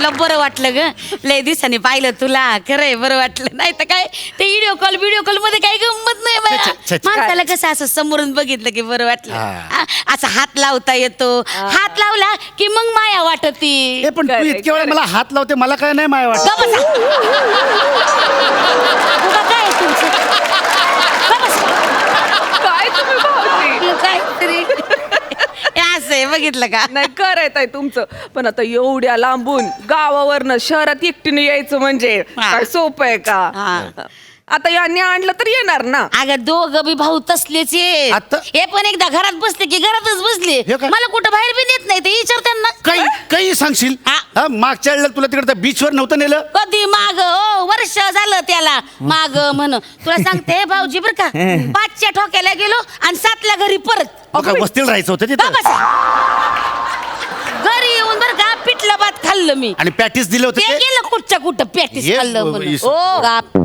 मला बरं वाटलं ग. लय दिवसांनी पाहिलं तुला, खरंय बरं वाटलं. नाही तर काय ते व्हिडिओ कॉल मध्ये काही गंमत नाही बाया. माणसाला कसं असं समोरून बघितलं की बरं वाटलं. असं हात लावता येतो, हात लावला की मग माया वाटती. पण तू इतक्या वेळा मला हात लावते, मला काय नाही माया वाटत. काय तुमचं काय तुम्ही भाऊजी? काहीतरी असं आहे, बघितलं का? नाही करायचं आहे तुमचं. पण आता एवढ्या लांबून गावावरनं शहरात एकटीने यायचं म्हणजे काय सोपं आहे का? आता यांनी आणलं तर येणार ना. अगं दोघं बी भाऊ तसलेच आहेत. आता? हे पण एकदा घरात बसले की घरातच बसले. हे काय? मला कुठं बाहेर बी नेत नाही, ते विचार त्यांना. काही सांगशील? मागच्या वेळेला तुला तिकडे बीचवर नव्हतं नेलं? कधी माग वर्ष झालं त्याला माग म्हण. तुला सांगते भाऊजी बर का, 5च्या ठोक्याला गेलो आणि 7ला घरी परत. वस्तीला राहायचं होतं का तिथं. बसा? घरी येऊन बर का पिठलं भात खाल्लं मी. आणि पॅटीस दिलं होतं ते ते? गेलं कुठच्या कुठं पॅटीस हे खाल्लं म्हणून. इस- ओ बाप.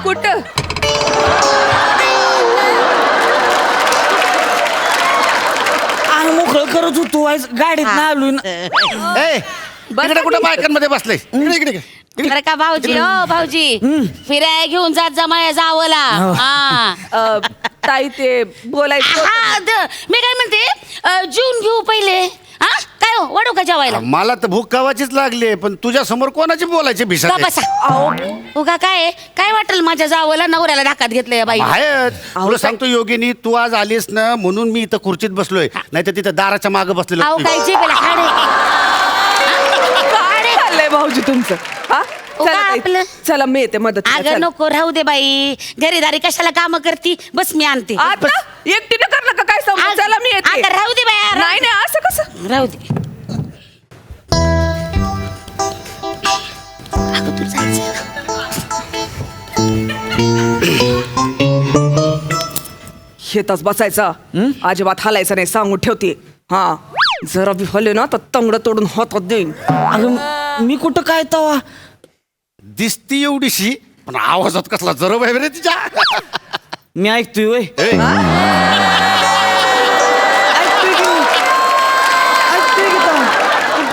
कुठं? मोकळं करत होतो गाडीत ना आलो ए, इकडे कुठं बायकांमध्ये बसले? इकडे बरं का भाऊजी, हो भाऊजी, फिराय घेऊन जात जा माझ्या जावला. हा ताई ते बोलायचं मी काय म्हणते, जेवून घेऊ पहिले. हा काय हो, वाढू का जेवायला? मला तर भूक कवाचीच लागली, पण तुझ्या समोर कोणाची बोलायची का भिसा? बसा. उगा काय वाटेल माझ्या जावला, नवऱ्याला धाकात घेतलंय बाई. तुला सांगतो योगिनी, तू आज आलीस ना म्हणून मी इथं खुर्चीत बसलोय, नाही तर तिथं दाराच्या मागे बसलेलो. अहो काय जेवायला हाड काय चाललंय भाऊजी तुमचं? हा उगा चला ताई, आपलं. चला मी येते मदत. अगं नको राहू दे बाई, घरीदारी कशाला काम करती, बस मी आणते. आता एकटीने करणार का काय समजा? अगं, चला मी येते. अगं, राहू दे बाया, राहू नाही नाही असं कसं? राहू दे. अगं तू जायचं. शेताच बसायचा, अजिबात हालायचं नाही सांगून ठेवते. हा जरा बी हले ना तर तंगड तोडून हातात देईन. अगं मी कुठं काय तवा दिसती एवढीशी, पण आवाजात कसला जरब आहे रे तिच्या. मी ऐकतोय वय ए, ऐकतोय की मी. ऐकतोय की तवा.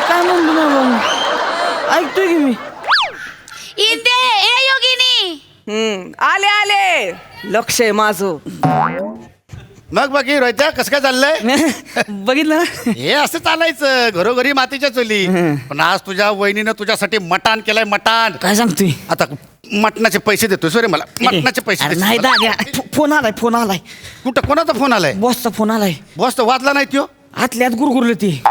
काय म्हणलो ना मग? ऐकतोय की मी. इंदे ए योगिनी. आले आले, लक्ष आहे माझं. मग बाकी रोहित्या कसं काय चाललंय? बघितलं ना? हे असं चालायचं घरोघरी मातीच्या चुली. पण आज तुझ्या वहिनीनं तुझ्यासाठी मटान केलंय, मटान. काय सांगतोय? आता मटणाचे पैसे देतोय सॉरी मला, मटणाचे पैसे अरे देतोय नाही मला. दाद्या, फोन आलाय. कुठं कोणाचा फोन आलाय? बॉसचा फोन आलाय. बॉस तर वाचला नाही त्यो. आतल्यात गुरगुरलं ती.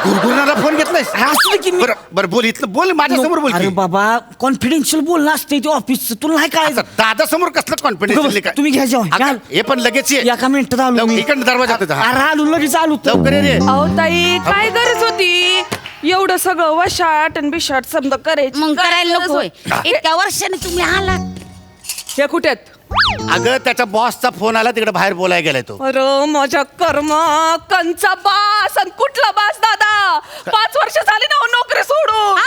गुरगुरणारा फोन घेतलाय. असलं की मी. बरं बोल, इथलं बोल, माझ्या समोर बोल अरे की. बाबा कॉन्फिडेन्शियल बोलणं असते ते ऑफिसचं, तुला नाही आता कळायचं. दादा समोर कसलं कॉन्फिडन्स काय? तुम्ही घ्या जेवण. आता हे पण लगेच ये. एका मिनिटात आलो मी. इकडनं दरवाजा अरे आलो लगेच आलो तर. लवकर ये रे. अहो ताई काय गरज होती एवढं सगळं वशाट आणि बिशाट समजा करायची? मग काय करायला गरज नको होय. होती? इतक्या वर्षाने तुम्ही आलात. हे कुठे आहेत? अगं त्याच्या बॉसचा फोन आला, तिकडे बाहेर बोलायला गेलाय तो. अरे माझ्या कर्म, कंचा बास आणि कुठला बास दादा? 5 वर्ष झाली ना हो नोकरी सोडून.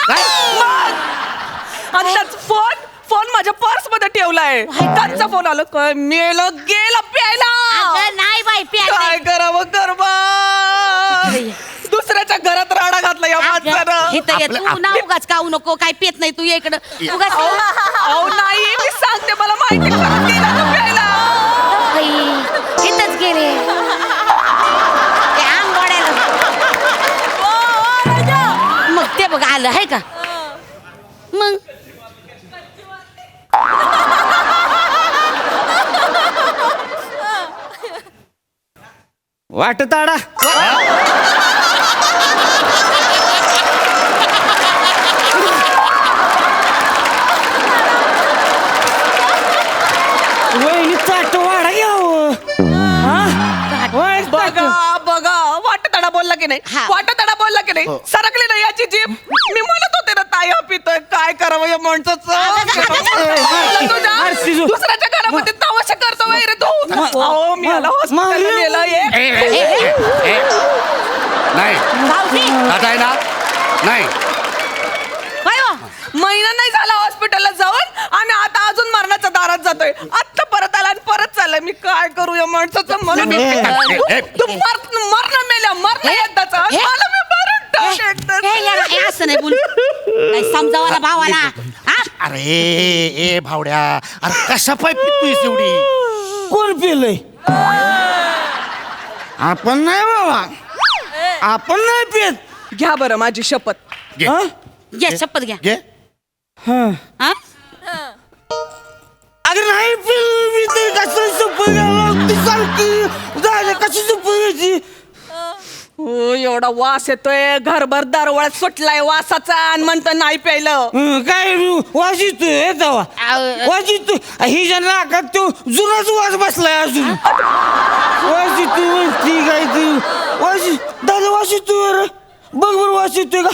आणि त्याच फोन माझ्या पर्स मध्ये ठेवलाय. त्यांचा फोन आला काय मेलं गेलं प्यायला. अगं नाही बाई काय करावं कर्म? दुसऱ्याच्या घरात राडा घातला या माणसानं. तू ना उगाच खाऊ नको, काय पेत नाही तू ये इकडं उगाच. अहो नाही मी सांगते, मला माहिती खरंच गेला तो प्यायला. इथंच गेले ते आंबोड्याला. मग ते बघ आलं आहे का? मग वाटत आडा. वहिनी चाट वाडा घ्यावं. बघा वाटतडा बोलला की नाही? हा. वाटतडा बोलला की नाही? सरकली ना याची जीभ. मी म्हणत होते ना ताई हा पितोय, काय करावं या माणसाचं? आरती जो. दुसऱ्याच्या घरामध्ये तमाशा करतो वगैरे तू. अहो मी आला हॉस्पिटलला नेलं नाही भाऊजी आता आहे ना, नाही काय हो? महिना नाही झाला हॉस्पिटलला जाऊन आणि आता अजून मरणाच्या दारात जातोय. आता परत आला आणि परत चाललाय. मी काय करू या माणसाचं? मला मरण मेल्या, मरण एकदाचा. मला मी मरण असं नाही बोल काय समजावाला भावाला हा अरे ए भावड्या, अरे कशा पाय पितोयस एवढी? कोण पिलंय? आपण नाही बाबा, आपण नाही पित. घ्या बरं माझी शपथ. घे. हा? घ्या शपथ घ्या घे. हा. हा अगं नाही पिलं मी ते. कसं सुपर सांगते झालं कशी सुपर घ्यायची? हो एवढा वास येतोय, घरभर दरवळ्यात सुटलाय वासाचा आणि म्हणतो नाही प्यायलं. काय वास येतोय तेव्हा, वास येतोय. ही ज्या नाकात तो जुनाच वास बसलाय अजून. वास येतोय म्हणती काय तू? वास दादा वास येतोय रे, बघ बरं वास येतोय का?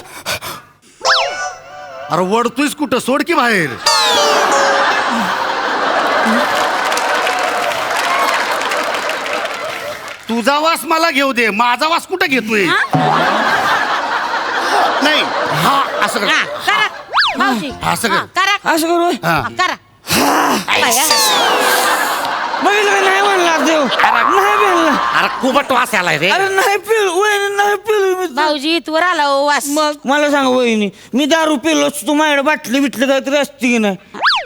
अरे वडतोयस कुठं? सोड की बाहेर. तुझा वास मला घेऊ दे, माझा वास कुठं घेतोय? नाही हा असं कर. हा, करा भाऊजी असं कर. हा, करा असं करू हा. हा, करा काय, बघितलं का? नाही म्हणला देव, नाही म्हणला. अरे कुबट वास आलाय रे. अरे नाही पिल वहिनी, नाही पिल मी. भाऊजी तू आला हो वास मग मला सांग वहिनी, मी दारू पिलो तू माझ्याकडे बाटली बिटली काहीतरी असते की नाही?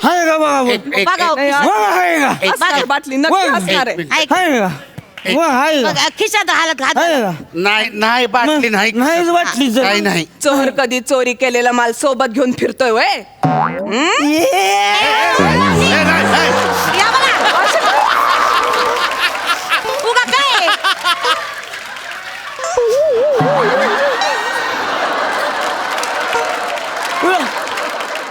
हाय का बघा बघ. बघा हो, नाही, खिशात- बघा हाय का? असणार बाटली नक्की असणार आहे. ऐक, हाय का? मग हाय का? बघा, खिशात हालत घात हाय का? नाही नाही बाटली नाही. नाहीच बाटली जर. काही नाही. चोर कधी चोरी केलेला माल सोबत घेऊन फिरतोय वय. ए, नाही, नाही. या बघा उगा काय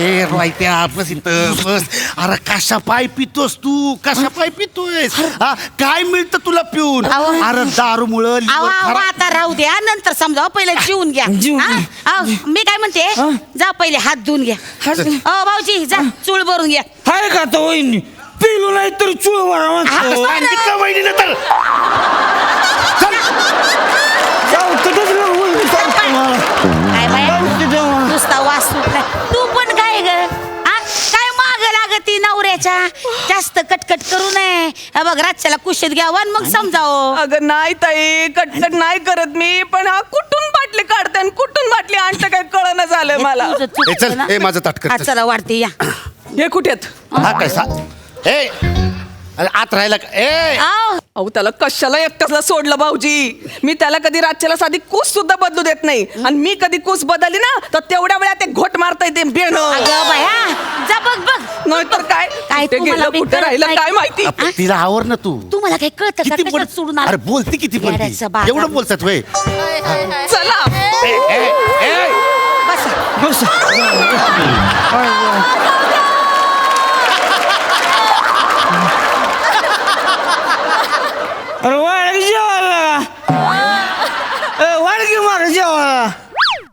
ए राहत्या बस इथं बस. अरे कशा पाय पितोस तू? कशा पाय पितोयस? हा, काय मिळतं तुला पिऊन? अहो. अरे दारूमुळं अहो liver अहो, खराब. आता राहू द्या नंतर समजा पहिले जीवन घ्या जीवन हा? घ्या. अहो, मी काय म्हणते जा पहिले हात धुवून घ्या हात- अहो भाऊजी जा चूळ भरून घ्या हाय का तो वहिनी? पिलो नाही तर चुळ बरा म्हणतो. सांगितलं वहिनीनं तर. जाऊ तिथंच राहू वहिनी, सांगतो मला. काय बाया जाऊ तिथं. नुसता वास सुटलाय तू पण काय ग हा? काय माग लागती नवऱ्याच्या जास्त कटकट करू नये हा बघ रातच्याला कुशीत घ्यावं आणि मग समजावं अगं नाही ताई, कटकट नाही करत मी, पण हा कुठून बाटली काढते आणि कुठून बाटली आणतं काय कळना झालंय मला. तुझं चुकलं ए, चल, ना. ए, माझं ताट कर, हा, चल. चला वाढते या हे कुठेत? हा काय सा ए अरे आत राहिला का? ए अहो, अहो त्याला कशाला एकट्याला सोडलं भाऊजी? मी त्याला कधी रातच्याला साधी कूस सुद्धा बदलू देत नाही, आणि मी कधी कूस बदलली ना तर तेवढ्या वेळा ते घोट मारता येते बेन. अगं बाया जा बघ बघ नाहीतर काय काय कुठे तुम्हाला गेलं बी कुठे कळत राहिलं नाही? काय माहिती. आपण तिला आवर ना तू. तुम्हाला काही कळतं का किती कशात बोल सोडून आला? अरे बोलते किती पण ती. येड्याचं बाजार. एवढं बोलतात वय. चला ए, ए, ए. बसा. बस. अरे वाढ जेवायला वाढ घे मार जेवायला.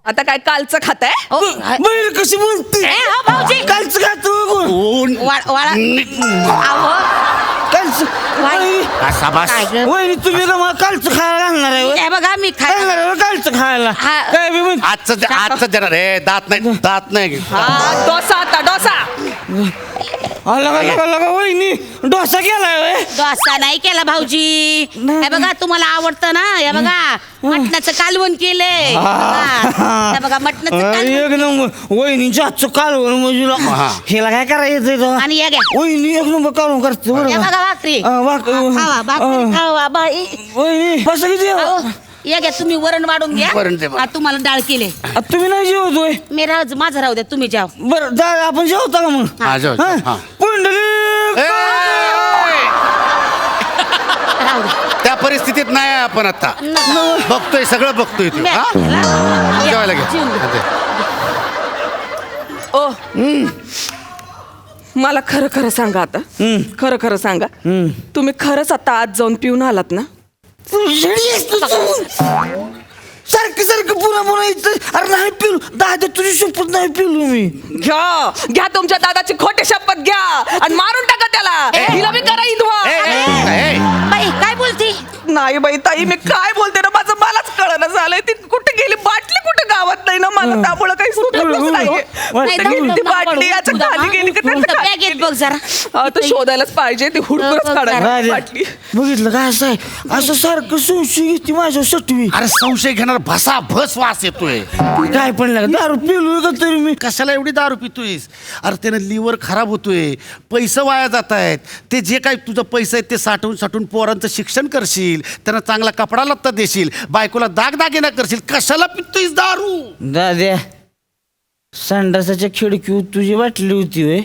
आता काय कालचं खाताय? ओ, बैल कशी बोलते? ए, हो, भाऊजी. कालचं खातो कोण? ऊन. वाळा अहो, कालचं हा, शाबास. काय गं? वहिनी तुम्ही का मला कालचं खायला घालणार आहे होय? हे बघा मी खाय घालणार आहे होय कालचं खायला? हा. काय बी म्हण. आजचं जरा रे दात नाही. हा डोसा आता डोसा. लगा वहिनी डोसा केलाय होय? डोसा नाही केला भाऊजी नाही. हे बघा तुम्हाला आवडतं ना हे बघा मटणाचं कालवण केलंय हा. हे बघा मटणाचं कालवण एक नंबर वहिनीच्या हातचं कालवण म्हणजे हा. हिला काय करायचं आणि या घ्या वहिनी एक नंबर कालवण करते हे बरोबर. बघा भाकरी खावा भाकरी वहिनी खावा बाई बस किती अहो, या घ्या तुम्ही वरण वाढून घ्या वरण दे बा. हा, तुम्हाला डाळ केले तुम्ही नाही जेवत होय? मी माझं राहू द्या तुम्ही जाव बरं आपण जेवता का मग? हा, जेव, जेव, हा. पुंडलिक ए, राहू द्या त्या परिस्थितीत नाही आहे आपण आता. बघतोय सगळं बघतोय तू. हा? जेवायला घे. जेवून घ्या. ओ मला खरं खरं सांगा आता, खरं खरं सांगा, तुम्ही खरंच आता आज जाऊन पिऊन आलात ना? सारखं पुन्हा इथं. अरे नाही पिलू दादा तुझी शपथ नाही पिलू मी. घ्या तुमच्या दादाची खोटे शपथ घ्या आणि मारून टाका त्याला. हिला मी करा इथवा. बाई काय बोलती नाही बाई ताई, मी काय बोलते ना माझं मलाच कळलं झालंय. ती कुठे गेली बाटली कुठे गावात नाही ना मला त्यामुळे काही सुटतच नाहीये. नाही, दम, ती दम, बाटली दम, याच्या दम, खाली गेली का त्याच्या बॅग येत बघ जरा हा, तर शोधायलाच पाहिजे ती हुडकूनच काढायला राजा, बाटली. बघितलं काय असं आहे असं सारखं संशय घेते माझ्या सटवी. अरे संशय घेणार भसा भस वास येतोय. काय पण लागा दारू पिलोय का तरी मी. कशाला एवढी दारू पितोयस? अरे त्यानं लिव्हर खराब होतोय, पैसे वाया जात आहेत. ते जे काही तुझं पैसे आहेत ते साठवून साठवून पोरांचं शिक्षण करशील, त्यांना चांगला कपडा लत्ता देशील, बायकोला दागदागिना करशील. कशाला पितोयस दारू? दाद्या संडासाच्या खिडकीवर तुझी बाटली होती होय.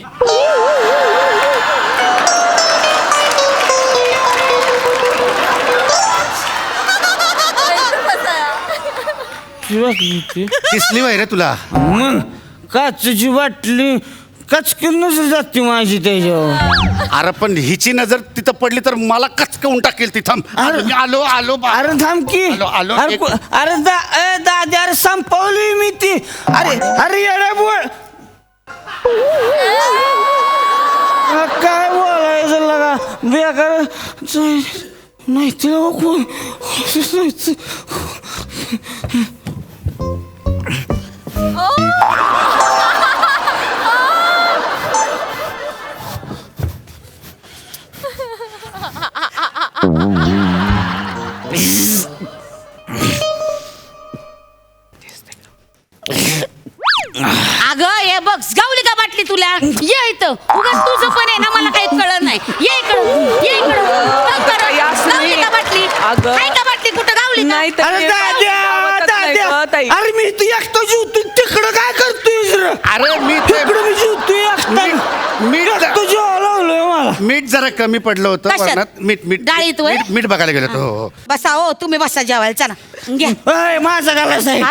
तुझी बाटली होती दिसली वय रे तुला? मग काचची बाटली कचकन नसं जाते माझी त्याच्यावर. अरे पण हिची नजर तिथं पडली तर मला कचकवून टाकेल तिथं. मी आलो आलो अरे थांब की आलो, आलो. अरे अरे दाद्या अरे संपवली मी ती. अरे अरे येड्या बोल काय बोलायचं लगा बेकार नाही तिला कोण अगं हे बघ गावली का बाटली तुला? ये इथं उगाच तुझं पण आहे ना, मला काही कळत नाही. ये इकडं ये इकडं. काही असं गावली नाही. का बाटली? अगं. आहे का बाटली कुठं गावली का? नाही तर अरे ते दाद्या गावातच नाही दाद्या गं, ताई. अरे मी तू एकटा जीवतो तिकडं काय करतोय रे? अरे मी तिकडं मी जीवतोय एकटा मी एकटं जेवायला लावलोय मला. मीठ जरा कमी पडलं होतं कशात? वरणात. मीठ मीठ डाळीत होय? मीठ मीठ बघायला गेलो होतो. हो, हो. बसा हो, तुम्ही बसा जेवायला. चला घ्या. अय, माझा गालास आहे.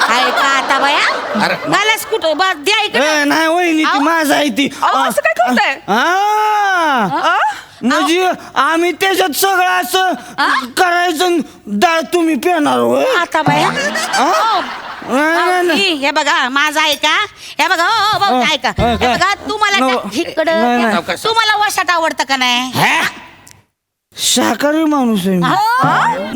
आहे का आता बाया? अरे. गालास कुठं द्या इकडे. ए, नाही वहिनी ती अहो. माझा आहे ती. अहो, असं काय करताय? हा. म्हणजे आम्ही त्याच्यात सगळं असं करायचं आणि डाळ तुम्ही पेणार होय. आता बाया हो. नाही, नाही. हे बघा माझं आहे का? हे बघा हो भाऊ हा, ऐका. हा, हे काय? बघा तुम्हाला नो. का- इकडं नाही, नाही. तुम्हाला वशाट आवडतं का नाही? हा? शाकाहारी माणूस आहे मी.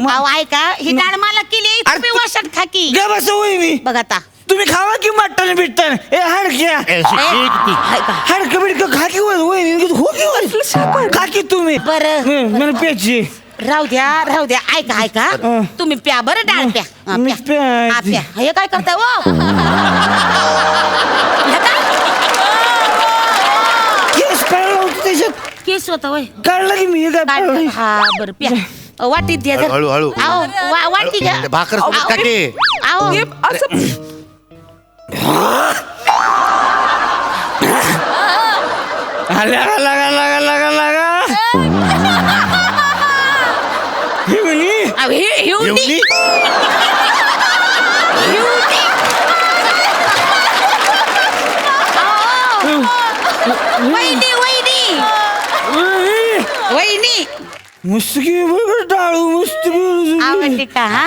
अहो ऐका ही डाळ मला केली तुम्ही वशाट खा की. गे बस वहिनी बघ आता तुम्ही खावा की मटण बिट्टन ए हाडक्या ए, शिक ती. ऐका. हाडकं बिडकं खा की वहिनी हो की वहिनी? खा की तुम्ही बरं. मला प्यायची राहू द्या ऐका ऐका तुम्ही प्या बरं डाळ प्या हा, मी प्या. हा, प्या हे काय करताय हो? हे काय? केस कळलं होतं त्याच्यात केस होतं वय कळलं की मी हे काय कळलं? हा बरं प्या वाटीत द्या जरा. हळू, हळू. अहो, वाटी घ्या. भाकर अहो, सोबत टाके. अहो, हे असं लगा लगा लगा लगा लगा हे म्हणी अहो, हे एवढी? उडी. वहिनी वहिनी वहिनी मुस्की बघ डाळू मुस्की आवडते का हा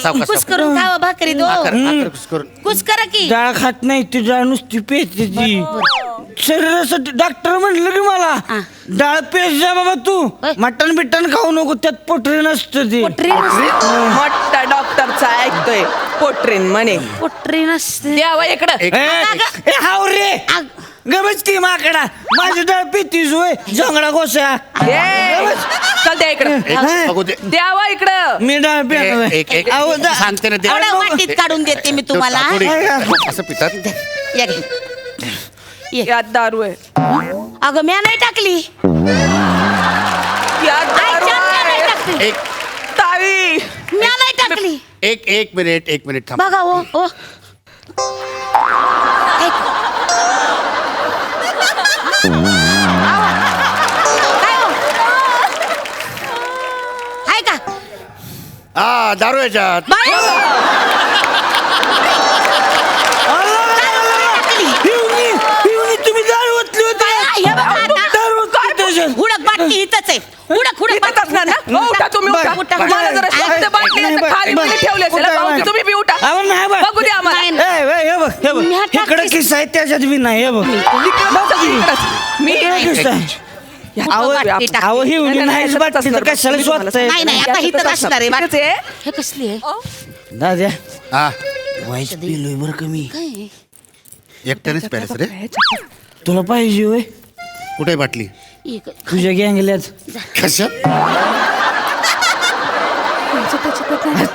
सावकाश, कुस करून खावा भाकरी दो भाकर कुस्करून. कुस करा की डाळ खात नाही ती डाळ नुसती पेते ती शरीरासाठी डॉक्टर म्हटलं की मला हा. डाळ पेस जा बाबा तू होय. मटण बिट्टन खाऊ नको त्यात पोटरी नसतं ते पोटरी नसते. मोठा डॉक्टरचा ऐकतोय पोट्रेन म्हणे पोटरी नसते द्यावा इकडं एक- ए, हाव रे आग. गमच की माकडा माझी डाळ पेतीस होय जंगडा गोसा ए, चल द्या इकडं एक बघू दे. द्यावा इकडं मी डाळ पेणार एक अहो, दा- सांगते ना दे. एवढ्या वाटीत काढून देते मी तुम्हाला थोडी- हा. असं पितात. या घे. ये. यात दारू आहे अगं म्या नाही टाकली यात दारू आईच्या म्या नाही आहे टाकली एक ताई म्या नाही टाकली एक मिनिट थांब. बघा हो हो ऐक. काय हो? आहे का हा दारू याच्यात. बाई तुम्ही डाळ ओतली होती हे बघा आता. डाळ ओतली त्याच्यात. हुडक बाटली इथंच आहे हुडक इथंच असणार ना हो, उठा तुम्ही बरं, उठा उठा. मला जरा शब्द बाटली नाही, नाही तर खाली बरं. बिली ठेवली असेल उठा, भाऊजी उठा. तुम्ही बी उठा अहो, नाही बा. बघू द्या आम्हाला नाही, हे बघ हे बघ मी हा इकडे टाकतेच. किस्सा आहे त्याच्यात बी नाही हे बघ मी इकडे किस्सा आहे अहो बाटली टाक. अहो ही उडी नाही, नाही नाही, बाटली तर असणार. कशाला तुम्ही स्वतः नाही नाही आता याच्यातच इथंच असणार आहे इथंच आहे. हे कसली आहे दाद्या हा वाईस पिलोय बरं का मी काय एकट्यानेच पॅलेस रे तुला पाहिजे होय कुठे बाटली एक- तुझ्या गँगल्यात कशा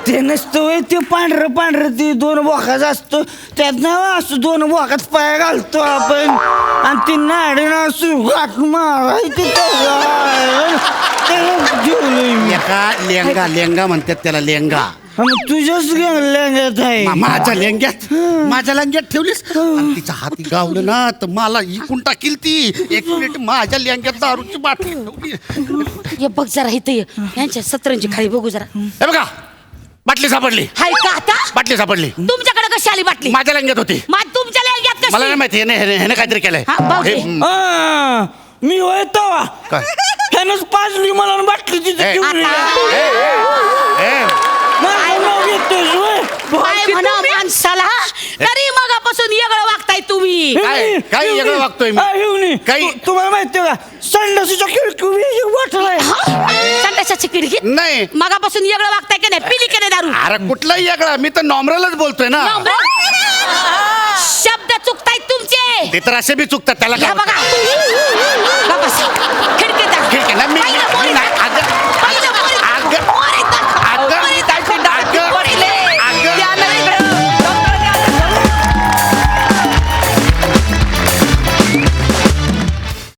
ते नसतं होय ते पांढरं ते 2 बोखाचं असतं त्यात ना असं 2 बोखात पाय घालतो आपण आणि ती नाडीनं असं घाट मारायची जेवलोय मी एका लेंगा म्हणतात त्याला लेंगा मग तुझ्याच गँगल्यात आहे माझ्या लेंग्यात ठेवलीस आणि तिच्या हाती गावलं ना तर मला इकून टाकील ती 1 मिनिट माझ्या लेंग्यात दारूची बाटली ठेवली ये बघ जरा इथे ये. यांच्या सतरंजी खाली बघू जरा हे बघा बाटली सापडली हाय का आता बाटली सापडली तुमच्याकडे कशी आली बाटली माझ्या लेंग्यात होती मग तुमच्या लेंग्यात मला कशी नाही माहिती ह्याने काहीतरी केलंय हा, भाऊजी. हे, आ, मी होय तवा काय? त्यानंच पाजली मला आणि बाटली तिथे ए, ठेवली ए, माझं नाव घेतोयस होय? काय म्हणा माणसाला तरी मगापासून वेगळं वागताय तुम्ही काय वेगळं वागतोय मी? आ, हिवणी. काही- तुम्हाला माहितीये का संडासीच्या खिडकी वाटलाय संडासाची खिडकी नाही मगापासून वेगळं वागताय का नाही पिली का नाही दारू अरे कुठलाही वेगळा मी तर नॉर्मलच बोलतोय ना शब्द चुकतायत तुमचे ते तर असे बी चुकतात त्याला या काय बघा बघा.